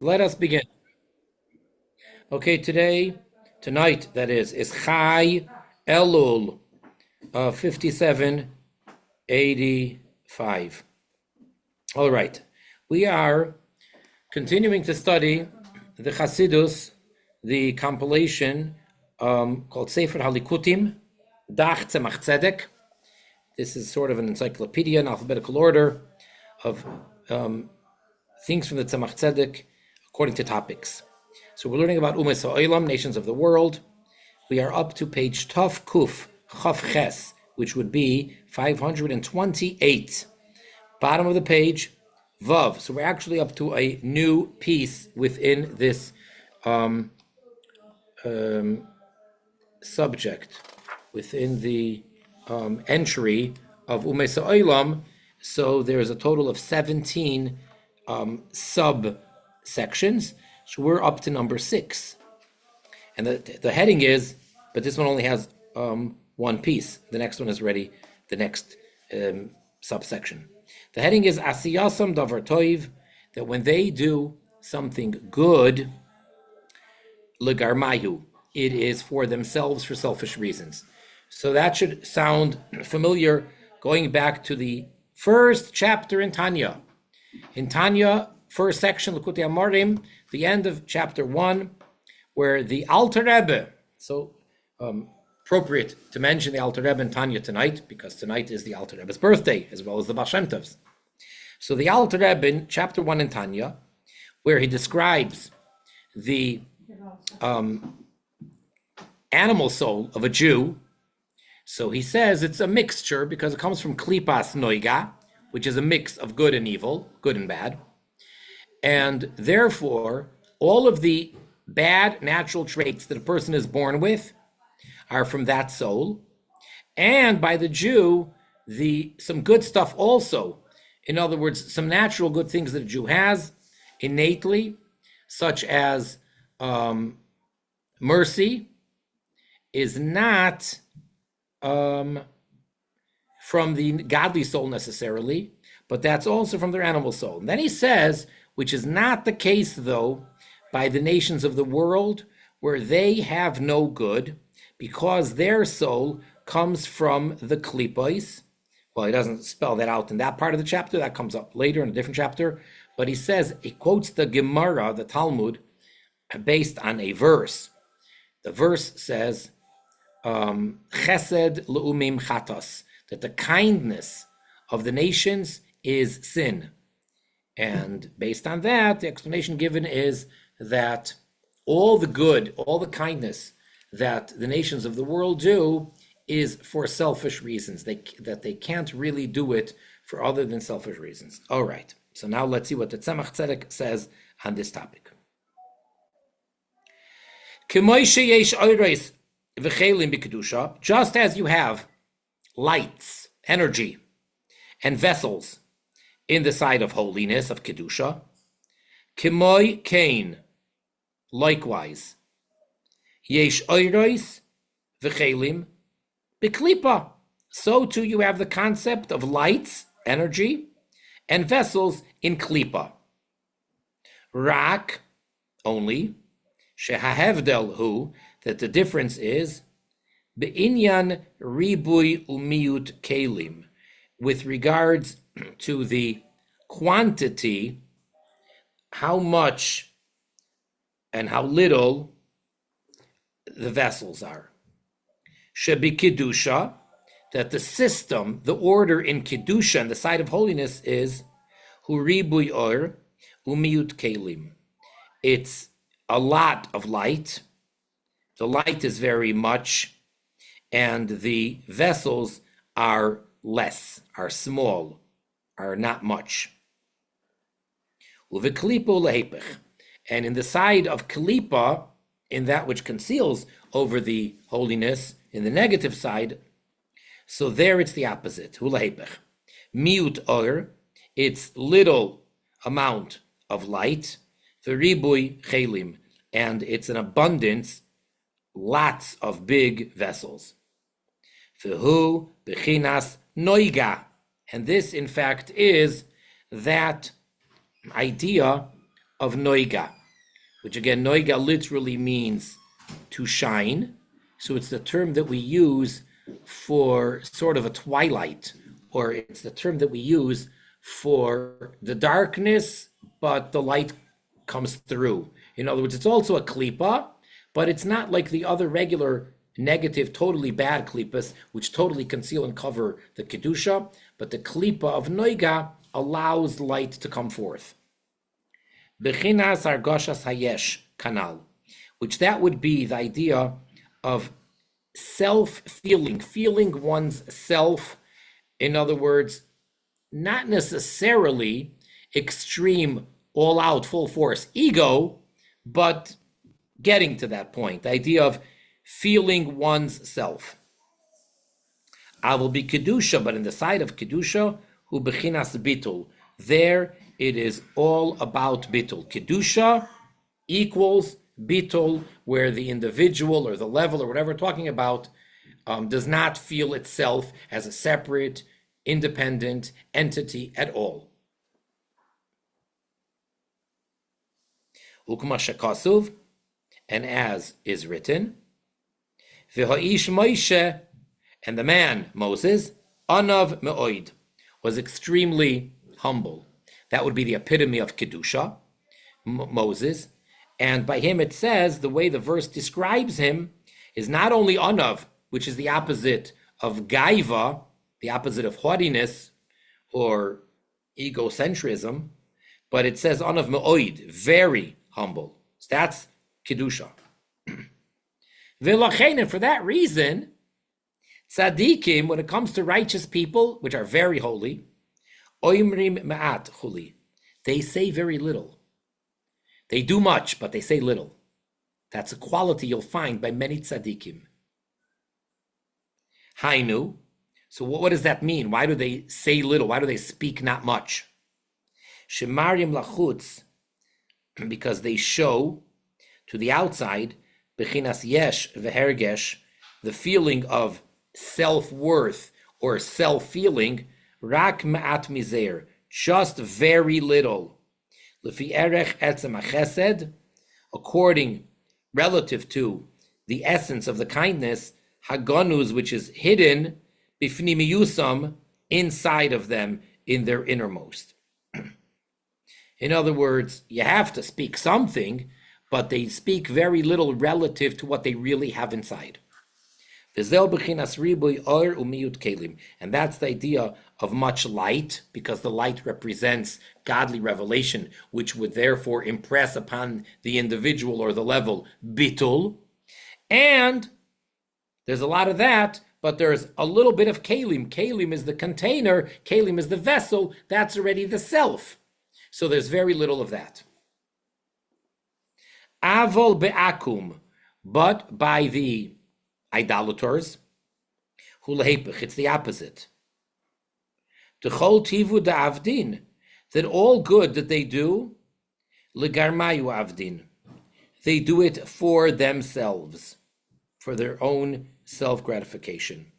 Let us begin. Okay, tonight, that is Chai Elul 5785. All right, we are continuing to study the Chassidus, the compilation called Sefer Halikutim, Tzemach Tzedek. This is sort of an encyclopedia in alphabetical order of things from the Tzemach Tzedek according to topics. So we're learning about Umot haOlam, nations of the world. We are up to page Tuf Kuf Chaf Ches, which would be 528. Bottom of the page, Vav. So we're actually up to a new piece within this subject, within the entry of Umot haOlam. So there's a total of 17 subsections. So we're up to number 6. And the heading is, but this one only has one piece. The next one is already the next subsection. The heading is Asiyasam Davar Toiv, that when they do something good, Legarmayu, it is for themselves, for selfish reasons. So that should sound familiar going back to the first chapter in Tanya. In Tanya, first section, Likutim Amarim, the end of chapter 1, where the Alter Rebbe, so appropriate to mention the Alter Rebbe in Tanya tonight, because tonight is the Alter Rebbe's birthday, as well as the Baal Shem Tov's. So the Alter Rebbe in chapter 1 in Tanya, where he describes the animal soul of a Jew, so he says it's a mixture, because it comes from Klipas Noiga, which is a mix of good and evil, good and bad. And therefore, all of the bad natural traits that a person is born with are from that soul. And by the Jew, some good stuff also. In other words, some natural good things that a Jew has innately, such as mercy, is not from the godly soul necessarily, but that's also from their animal soul. And then he says, which is not the case, though, by the nations of the world, where they have no good, because their soul comes from the klipos. Well, he doesn't spell that out in that part of the chapter. That comes up later in a different chapter. But he says, he quotes the Gemara, the Talmud, based on a verse. The verse says, Chesed le'umim chatas, that the kindness of the nations is sin. And based on that, the explanation given is that all the good, all the kindness that the nations of the world do is for selfish reasons, that they can't really do it for other than selfish reasons. All right, so now let's see what the Tzemach Tzedek says on this topic. Just as you have lights, energy, and vessels in the side of holiness, of Kedusha, Kimoy Kain, likewise, Yesh Oyrois V'chelim B'klipa. So too you have the concept of lights, energy, and vessels in Klipa. Rak, only, Shehahevdel hu, that the difference is, Be'inyan Ribui Umiut Kelim, with regards to the quantity, how much and how little the vessels are. Shebi Kedusha, that the system, the order in Kedusha, and the side of holiness is Huribui Or Umiut Kelim. It's a lot of light. The light is very much, and the vessels are less, are small, are not much. And in the side of Kalipa, in that which conceals over the holiness, in the negative side, so there it's the opposite. Miut or, it's little amount of light. Veribui chelim, and it's an abundance, lots of big vessels. Vehu bechinas noiga, and this in fact is that idea of noiga, which again, noiga literally means to shine. So it's the term that we use for sort of a twilight, or it's the term that we use for the darkness, but the light comes through. In other words, it's also a klipa, but it's not like the other regular negative, totally bad klipas, which totally conceal and cover the kedusha, but the klipa of noiga allows light to come forth. Bechinas argoshas hayesh kanal, which that would be the idea of self-feeling, feeling one's self. In other words, not necessarily extreme, all-out, full force ego, but getting to that point, the idea of feeling one's self. I will be kedusha, but in the side of kedusha, hu bechinas bitul. There it is all about bitul. Kedusha equals bitul, where the individual or the level or whatever we're talking about does not feel itself as a separate, independent entity at all. Ukma shekasuv, and as is written, v'ha'ish Moshe, and the man Moses, anav me'oid, was extremely humble. That would be the epitome of kedusha, Moses. And by him it says, the way the verse describes him is not only anav, which is the opposite of gaiva, the opposite of haughtiness or egocentrism, but it says anav me'oid, very humble. So that's kedusha. V'lachein, and for that reason, tzadikim, when it comes to righteous people, which are very holy, oimrim ma'at chuli, they say very little. They do much, but they say little. That's a quality you'll find by many tzadikim. Hainu, so what does that mean? Why do they say little? Why do they speak not much? Shemarim lachutz, because they show to the outside, bechinas yesh v'hergesh, the feeling of self-worth or self-feeling, rak ma'at mizer, just very little. Lefi erech etzem chesed, according, relative to the essence of the kindness, hagonuz, which is hidden, bifnimiyusam, inside of them, in their innermost. In other words, you have to speak something, but they speak very little relative to what they really have inside. And that's the idea of much light, because the light represents godly revelation, which would therefore impress upon the individual or the level bitul. And there's a lot of that, but there's a little bit of kalim. Kalim is the container, kalim is the vessel, that's already the self. So there's very little of that. Avol be'akum, but by the idolaters, hulehepech, it's the opposite. T'chol tivu da'avdin, that all good that they do, legarmayu avdin, they do it for themselves, for their own self-gratification.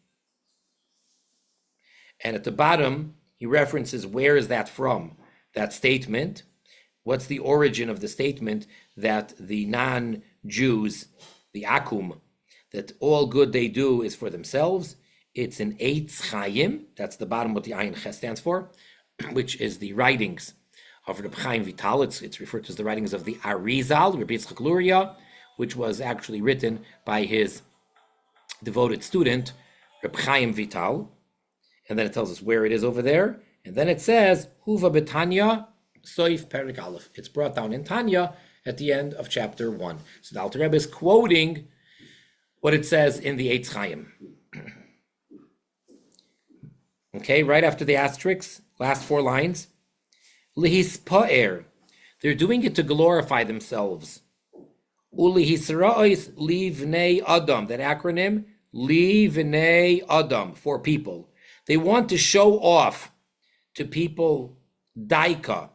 And at the bottom, he references where is that from, that statement. What's the origin of the statement that the non-Jews, the akum, that all good they do is for themselves? It's in Eitz Chaim, that's the bottom what the Ayin Ches stands for, which is the writings of Reb Chaim Vital. It's referred to as the writings of the Arizal, Rabbi Yitzchak Luria, which was actually written by his devoted student, Reb Chaim Vital. And then it tells us where it is over there. And then it says, Huva Betanya, Soif Perik Aleph. It's brought down in Tanya at the end of chapter 1. So the Alter Rebbe is quoting what it says in the Eitz Chaim. Okay, right after the asterisks, last 4 lines. Lihispo'er, they're doing it to glorify themselves. Ulihisra'os livnei Adam, that acronym, livnei Adam, for people. They want to show off to people daika,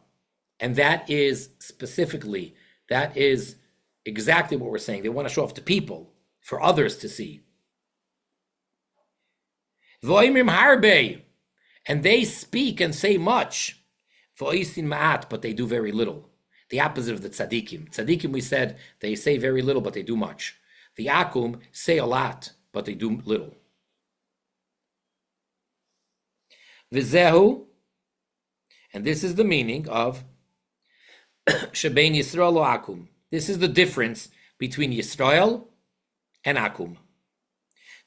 and that is specifically, that is exactly what we're saying. They want to show off to people, for others to see. Voimim harbe, and they speak and say much. Voisin ma'at, but they do very little. The opposite of the tzaddikim. Tzaddikim, we said, they say very little, but they do much. The akum say a lot, but they do little. Vizehu, and this is the meaning of Shebein Yisrael o akum. This is the difference between Yisrael and akum.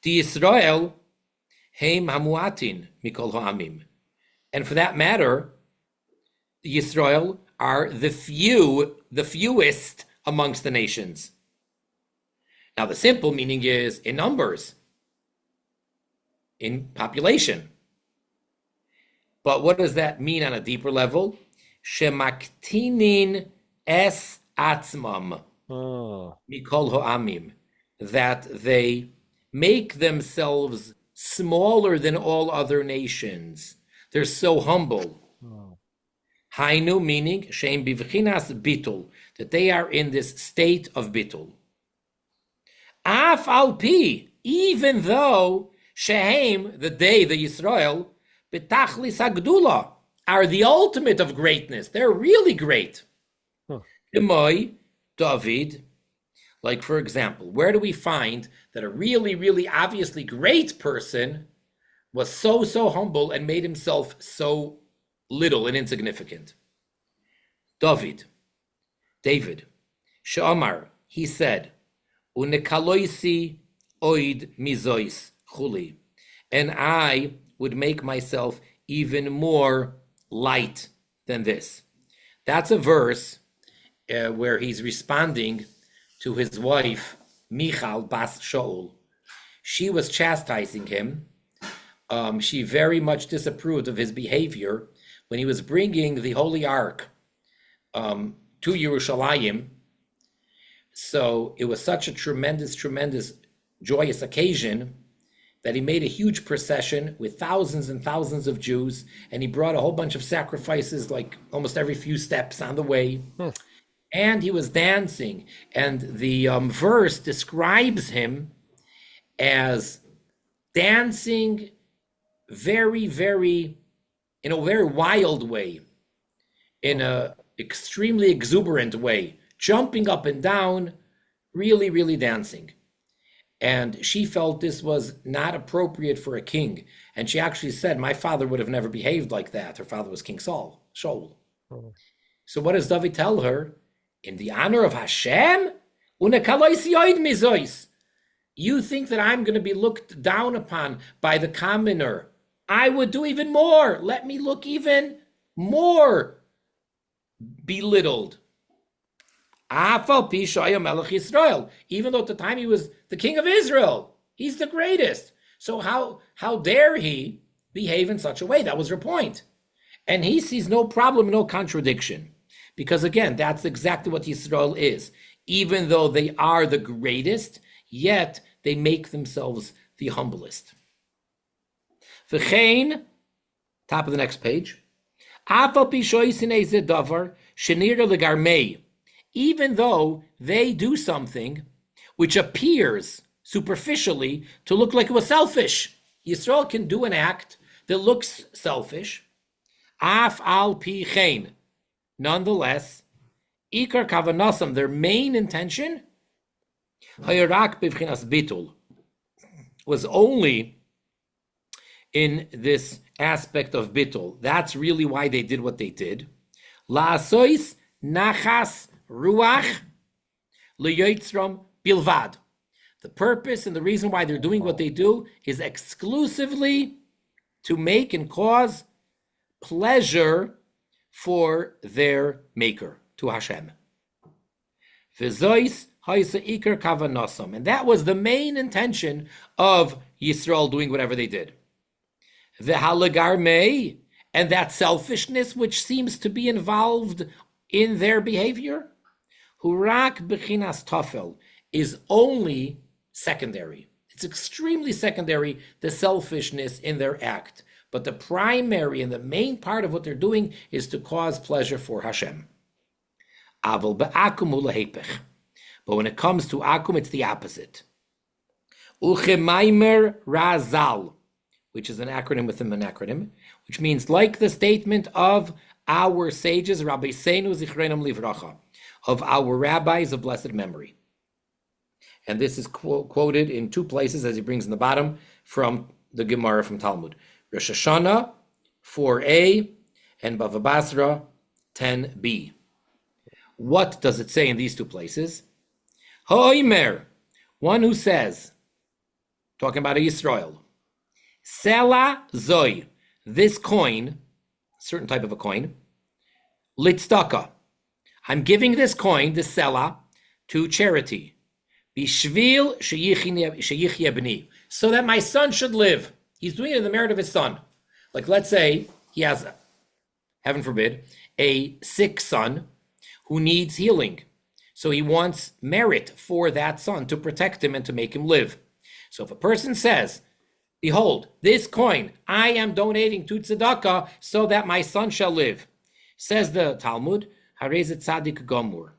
The Yisrael heim hamuatin mikol ha'amim. And for that matter, the Yisrael are the fewest amongst the nations. Now, the simple meaning is in numbers, in population. But what does that mean on a deeper level? Shemaktinin es atzmam mikol ha'amim. That they make themselves smaller than all other nations. They're so humble. Hainu, meaning sheim bivchinas bitul, that they are in this state of bitul. Af al pi, even though shehem, the Yisrael, betachlis hagdula, are the ultimate of greatness. They're really great. Demoi, David, like for example, where do we find that a really, really obviously great person was so humble and made himself so little and insignificant? David, She'amar, he said, Unekaloisi oid mizois chuli, and I would make myself even more light than this. That's a verse where he's responding to his wife, Michal Bas Shaul. She was chastising him. She very much disapproved of his behavior when he was bringing the Holy Ark to Yerushalayim. So it was such a tremendous, joyous occasion that he made a huge procession with thousands and thousands of Jews, and he brought a whole bunch of sacrifices, like almost every few steps on the way. And he was dancing, and the verse describes him as dancing very, in a very wild way, in a extremely exuberant way, jumping up and down, really dancing. And she felt this was not appropriate for a king. And she actually said, my father would have never behaved like that. Her father was King Shaul. So what does David tell her? In the honor of Hashem? You think that I'm going to be looked down upon by the commoner? I would do even more. Let me look even more belittled. Even though at the time he was the king of Israel, he's the greatest. So how dare he behave in such a way? That was her point. And he sees no problem, no contradiction. Because again, that's exactly what Yisrael is. Even though they are the greatest, yet they make themselves the humblest. V'chein, top of the next page. Even though they do something which appears superficially to look like it was selfish. Yisrael can do an act that looks selfish. Af al pi chen. Nonetheless, ikar kavanasam, their main intention, hayarak bivchinas bitul, was only in this aspect of bitul. That's really why they did what they did. La'asois nachas ruach liyotzram bilvad. The purpose and the reason why they're doing what they do is exclusively to make and cause pleasure for their maker, to Hashem. V'zois ha'isa ikar kavanasam. And that was the main intention of Yisrael doing whatever they did. V'halagar mei, and that selfishness which seems to be involved in their behavior, hurak b'chinas tafel, is only secondary. It's extremely secondary, the selfishness in their act. But the primary and the main part of what they're doing is to cause pleasure for Hashem. Aval be'akum hu lehepech. But when it comes to akum, it's the opposite. Uchemaimer razal, which is an acronym within an acronym, which means like the statement of our sages, Rabbi Seinu Zichronam Livracha, of our rabbis of blessed memory. And this is quoted in two places, as he brings in the bottom, from the Gemara from Talmud. Rosh Hashanah 4a and Bava Basra 10b. What does it say in these two places? Ha'omer, one who says, talking about Yisrael, Sela Zoi, this coin, certain type of a coin, Litzdaka, I'm giving this coin, this Sela, to charity, Bishvil sheyichye b'ni, so that my son should live. He's doing it in the merit of his son. Like, let's say he has, heaven forbid, a sick son who needs healing. So he wants merit for that son to protect him and to make him live. So if a person says, behold, this coin I am donating to tzedakah so that my son shall live, says the Talmud, harei tzadik gomur.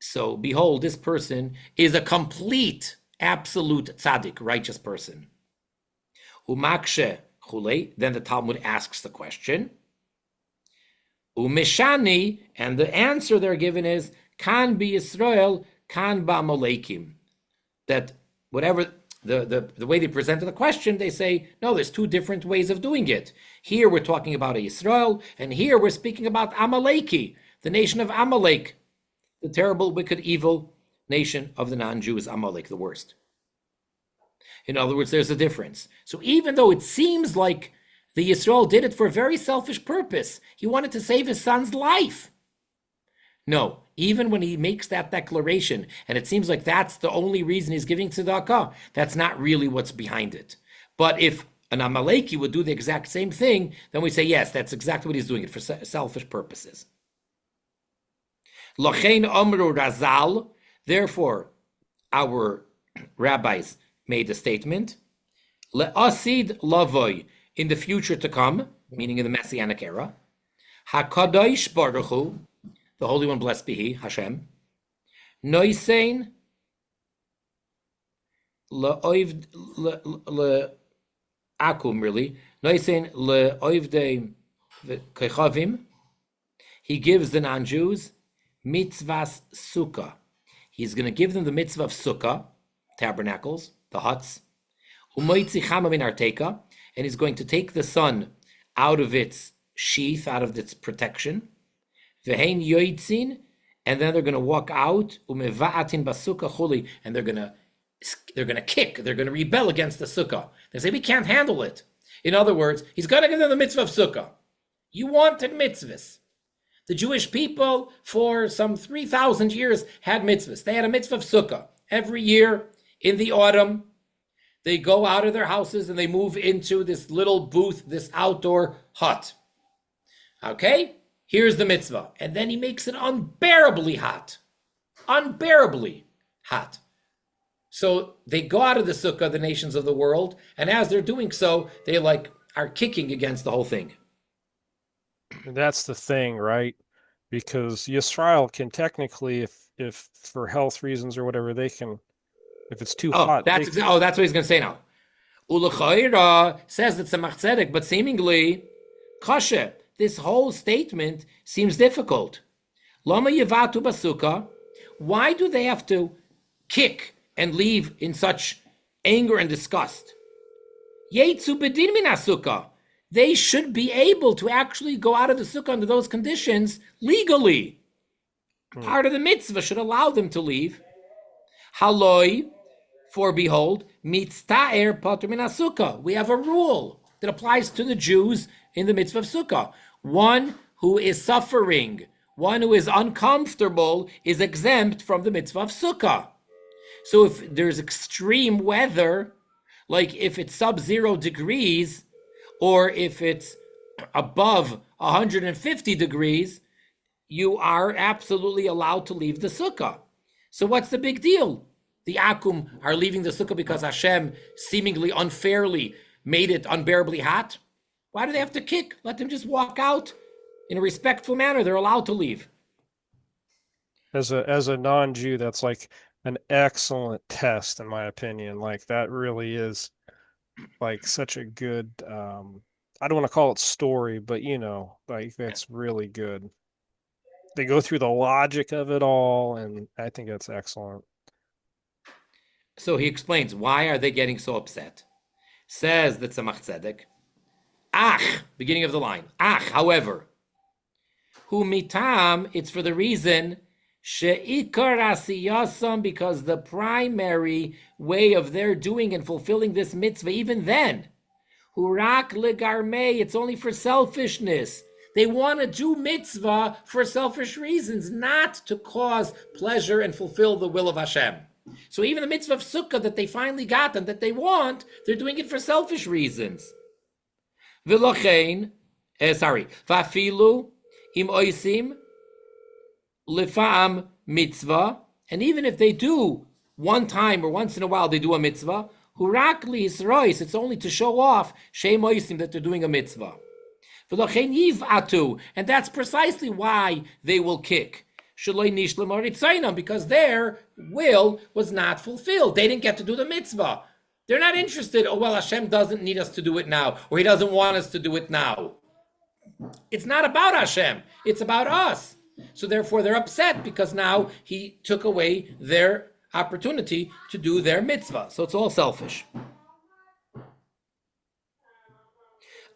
So behold, this person is a complete, absolute tzaddik, righteous person. Umakshe chulei, then the Talmud asks the question. Umeshani, and the answer they're given is, kan be Yisrael, kan ba Amalekim. That whatever the way they presented the question, they say, no, there's two different ways of doing it. Here we're talking about a Yisrael, and here we're speaking about Amaleki, the nation of Amalek, the terrible, wicked, evil nation of the non-Jews, Amalek, the worst. In other words, there's a difference. So even though it seems like the Yisrael did it for a very selfish purpose, he wanted to save his son's life. No, even when he makes that declaration, and it seems like that's the only reason he's giving tzedakah, that's not really what's behind it. But if an Amaleki would do the exact same thing, then we say, yes, that's exactly what he's doing it for selfish purposes. Lochein Amru Razal, therefore, our rabbis made a statement, Le'asid Lavoy, in the future to come, meaning in the Messianic era, HaKadosh Baruch Hu, the Holy One, blessed be He, Hashem, Noisein Le'oivd Le'akum, really, Noisein Le'oivdei Kechavim, he gives the non-Jews mitzvahs sukkah. He's going to give them the mitzvah of sukkah, tabernacles, the huts, umoitzi chama min arteka, and he's going to take the sun out of its sheath, out of its protection, vehein yoitzin, and then they're going to walk out, umeva'atin basukah chuli, and they're going to kick, they're going to rebel against the sukkah. They say, we can't handle it. In other words, he's going to give them the mitzvah of sukkah. You wanted mitzvahs. The Jewish people, for some 3,000 years, had mitzvahs. They had a mitzvah of sukkah. Every year, in the autumn, they go out of their houses and they move into this little booth, this outdoor hut. Okay? Here's the mitzvah. And then he makes it unbearably hot. Unbearably hot. So they go out of the sukkah, the nations of the world, and as they're doing so, they are kicking against the whole thing. And that's the thing, right? Because Yisrael can technically, if for health reasons or whatever, they can, if it's too hot. That's what he's going to say now. Ulechaira says that Tzemach Tzedek, but seemingly, kashe, this whole statement seems difficult. Lama yevatu basukah, why do they have to kick and leave in such anger and disgust? Yetzu bedin min hasukah. They should be able to actually go out of the sukkah under those conditions legally. Part of the mitzvah should allow them to leave. Haloi, for behold, mitztaer patur min sukkah. We have a rule that applies to the Jews in the mitzvah of sukkah. One who is suffering, one who is uncomfortable, is exempt from the mitzvah of sukkah. So if there's extreme weather, like if it's sub-0 degrees, or if it's above 150 degrees, you are absolutely allowed to leave the sukkah. So what's the big deal? The Akum are leaving the sukkah because Hashem seemingly unfairly made it unbearably hot? Why do they have to kick? Let them just walk out in a respectful manner. They're allowed to leave. As a non-Jew, that's like an excellent test, in my opinion. Like, that really is like such a good I don't want to call it story, but like that's really good. They go through the logic of it all, and I think that's excellent. So he explains, why are they getting so upset? Says the Tzemach Tzedek, Ach, beginning of the line, Ach, however, Hu mitam, it's for the reason, she'ikar asiyasam, because the primary way of their doing and fulfilling this mitzvah, even then, Hurak legarmei, it's only for selfishness. They want to do mitzvah for selfish reasons, not to cause pleasure and fulfill the will of Hashem. So even the mitzvah of sukkah that they finally got and that they want, they're doing it for selfish reasons. V'lochein, v'afilu im oisim lefa'am mitzvah, and even if they do one time or once in a while they do a mitzvah, hurak li Yisrois, it's only to show off shem oisim that they're doing a mitzvah. V'lochein yiv'atu, and that's precisely why they will kick. Because their will was not fulfilled. They didn't get to do the mitzvah. They're not interested, oh, well, Hashem doesn't need us to do it now, or he doesn't want us to do it now. It's not about Hashem. It's about us. So therefore, they're upset because now he took away their opportunity to do their mitzvah. So it's all selfish.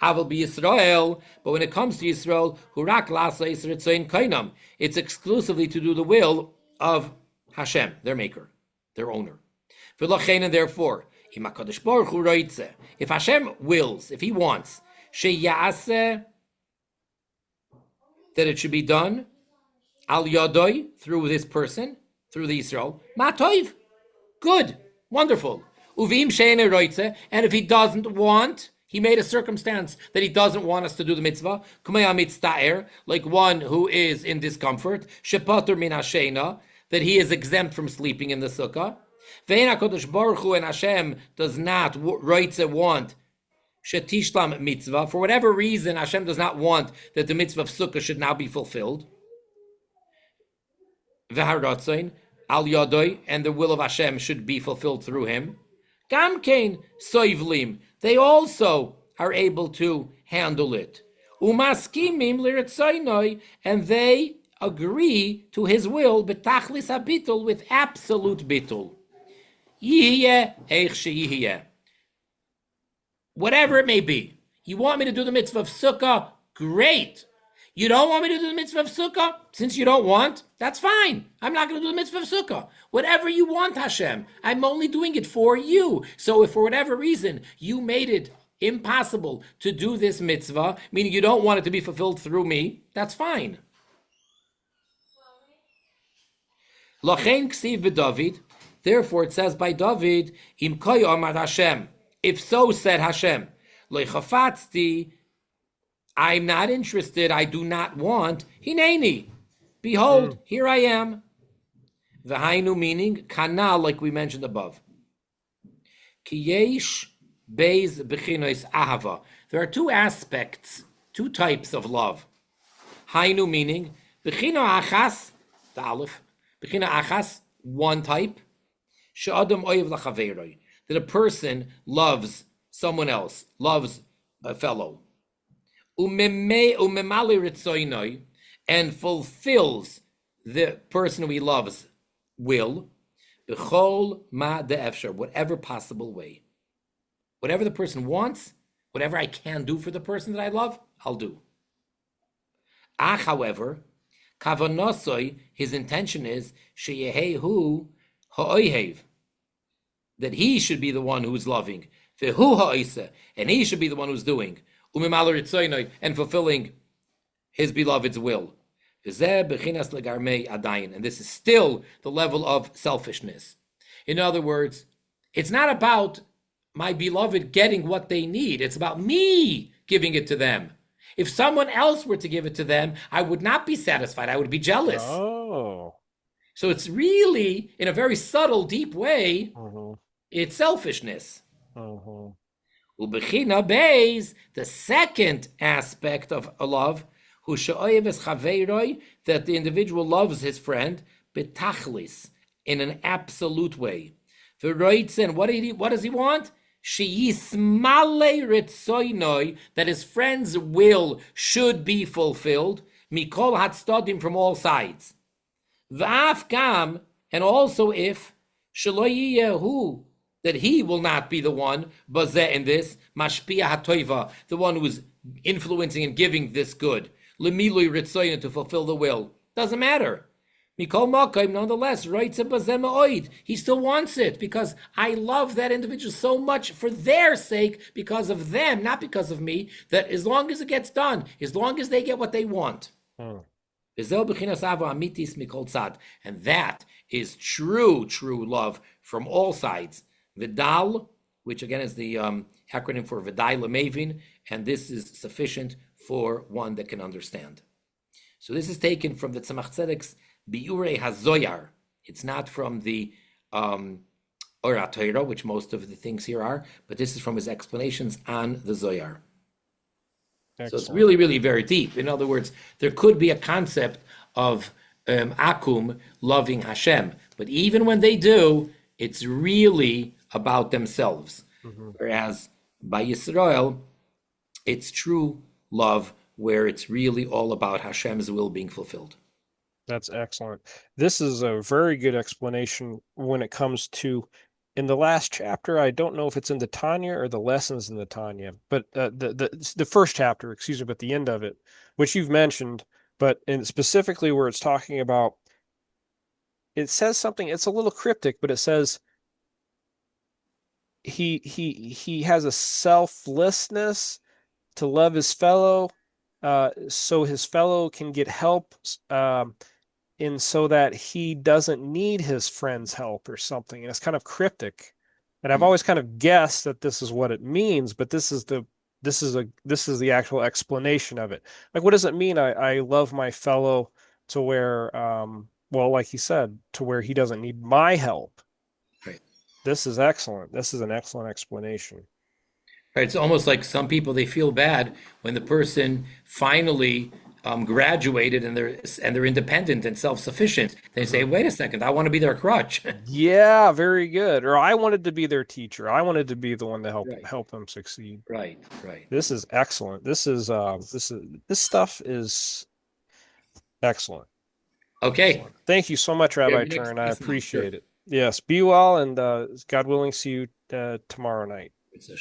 Aval be Yisrael, but when it comes to Yisrael, hurak lasa Yisrael kainam, it's exclusively to do the will of Hashem, their maker, their owner. And therefore, if Hashem wills, if he wants, that it should be done, al yadoi, through this person, through the Yisrael, matoiv, good, wonderful. Uvim she'ene roitze, and if he doesn't want, he made a circumstance that he doesn't want us to do the mitzvah, like one who is in discomfort, shepatur min hashena, that he is exempt from sleeping in the sukkah. Ve'en HaKadosh Baruch Hu, and Hashem does not want shetishlam mitzvah. For whatever reason, Hashem does not want that the mitzvah of sukkah should now be fulfilled. Ve'haratzain al yadoi, and the will of Hashem should be fulfilled through him. Gamkein soivlim, they also are able to handle it. Umaskimim liritzaynoi, and they agree to his will, betachlis habitul, with absolute bitul. Yihiyeh eich sheyihiyeh. Whatever it may be. You want me to do the mitzvah of sukkah? Great. You don't want me to do the mitzvah of sukkah? Since you don't want, that's fine. I'm not going to do the mitzvah of sukkah. Whatever you want, Hashem, I'm only doing it for you. So if for whatever reason you made it impossible to do this mitzvah, meaning you don't want it to be fulfilled through me, that's fine. Lachein ksiv b'David, therefore it says by David, Im koy amar Hashem, if so said Hashem, lo chafatzti, I'm not interested, I do not want, hineni, behold, here I am. V'hainu, meaning, kanal, like we mentioned above. Ki yesh Beis b'chinois ahava. There are two aspects, two types of love. Hainu, meaning, b'chino achas, the Aleph, b'chino achas, one type, she'adam oyev l'achaveiroi, that a person loves someone else, loves a fellow. Umemali ritzoinoi, and fulfills the person who he loves will, b'chol ma de'efshar, whatever possible way. Whatever the person wants, whatever I can do for the person that I love, I'll do. Ach, however, kavanosoi, his intention is sheyehehu ha'oihev, that he should be the one who's loving, vehu ha'oiseh, and he should be the one who's doing, and fulfilling his beloved's will. And this is still the level of selfishness. In other words, it's not about my beloved getting what they need. It's about me giving it to them. If someone else were to give it to them, I would not be satisfied. I would be jealous. Oh. So it's really, in a very subtle, deep way, it's selfishness. Ubechina Beis, the second aspect of a love, that the individual loves his friend, betachlis, in an absolute way. And what does he want? sheyismale ritzoynoi, that his friend's will should be fulfilled, mikol hatstadim, from all sides. V'af gam, and also if shelo yiyehu, that he will not be the one, bazeh, in this, mashpia hatoiva, the one who is influencing and giving this good, lemilui ritzoyin, to fulfill the will. Doesn't matter. Mikol Makom, nonetheless, he still wants it, because I love that individual so much for their sake, because of them, not because of me, that as long as it gets done, as long as they get what they want. And that is true love from all sides. Vidal, which again is the acronym for Vidai Lemavin, and this is sufficient for one that can understand. So this is taken from the Tzemach Tzedek's Biurei HaZoyar. It's not from the Ora Torah, which most of the things here are, but this is from his explanations on the Zoyar. Excellent. So it's really very deep. In other words, there could be a concept of Akum loving Hashem, but even when they do, it's really about themselves. Mm-hmm. Whereas by Yisrael, it's true love, where it's really all about Hashem's will being fulfilled. That's excellent. This is a very good explanation when it comes to, in the last chapter, I don't know if it's in the Tanya or the lessons in the Tanya, but the first chapter, excuse me, but the end of it, which you've mentioned, but specifically where it's talking about, it says something, it's a little cryptic, but it says he has a selflessness to love his fellow, so his fellow can get help, and so that he doesn't need his friend's help or something. And it's kind of cryptic. And I've always kind of guessed that this is what it means, but this is the actual explanation of it. Like, what does it mean? I love my fellow to where, well, like he said, to where he doesn't need my help. Right. This is excellent. This is an excellent explanation. Right. It's almost like some people, they feel bad when the person finally graduated and they're independent and self-sufficient. They say, wait a second, I want to be their crutch. Yeah, very good. Or I wanted to be their teacher. I wanted to be the one to help them succeed. Right. This is excellent. This stuff is excellent. Okay. Excellent. Thank you so much, Rabbi Turen. I appreciate it. Yes, be well, and God willing, see you tomorrow night.